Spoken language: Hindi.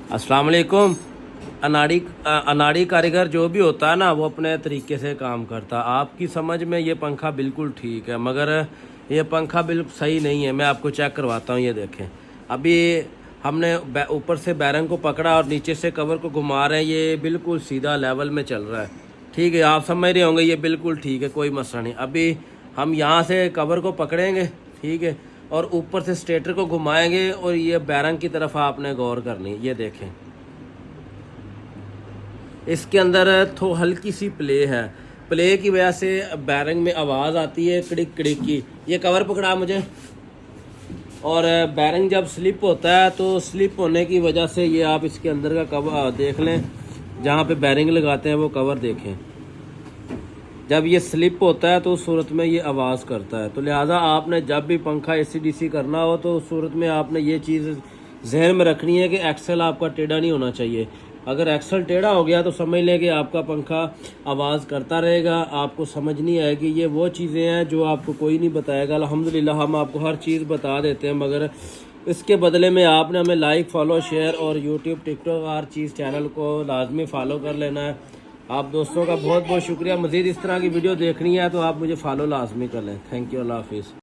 अस्सलाम वालेकुम। अनाड़ी कारीगर जो भी होता है ना, वो अपने तरीके से काम करता है। आपकी समझ में ये पंखा बिल्कुल ठीक है, मगर ये पंखा बिल्कुल सही नहीं है। मैं आपको चेक करवाता हूँ। ये देखें, अभी हमने ऊपर से बैरंग को पकड़ा और नीचे से कवर को घुमा रहे हैं। ये बिल्कुल सीधा लेवल में चल रहा है। ठीक है, आप समझ रहे होंगे, ये बिल्कुल ठीक है, कोई मसला नहीं। अभी हम यहाँ से कवर को पकड़ेंगे, ठीक है, और ऊपर से स्टेटर को घुमाएंगे और ये बैरंग की तरफ आपने गौर करनी। ये देखें, इसके अंदर तो हल्की सी प्ले है। प्ले की वजह से बैरंग में आवाज़ आती है कड़िक कड़िक की। ये कवर पकड़ा मुझे, और बैरंग जब स्लिप होता है तो स्लिप होने की वजह से ये आप इसके अंदर का कवर देख लें, जहाँ पे बैरिंग लगाते हैं वो कवर देखें। जब ये स्लिप होता है तो उस सूरत में ये आवाज़ करता है। तो लिहाजा आपने जब भी पंखा AC/DC करना हो तो उस सूरत में आपने ये चीज़ जहन में रखनी है कि एक्सल आपका टेढ़ा नहीं होना चाहिए। अगर एक्सल टेढ़ा हो गया तो समझ लें कि आपका पंखा आवाज़ करता रहेगा, आपको समझ नहीं आएगी। ये वो चीज़ें हैं जो आपको कोई नहीं बताएगा। अल्हम्दुलिल्लाह हम आपको हर चीज़ बता देते हैं, मगर इसके बदले में आपने हमें लाइक, फॉलो, शेयर और यूट्यूब, टिकटॉक हर चीज़ चैनल को लाजमी फ़ॉलो कर लेना है। आप दोस्तों का बहुत बहुत शुक्रिया। मज़ीद इस तरह की वीडियो देखनी है तो आप मुझे फ़ॉलो लाजमी कर लें। थैंक यू, अल्लाह हाफिज़।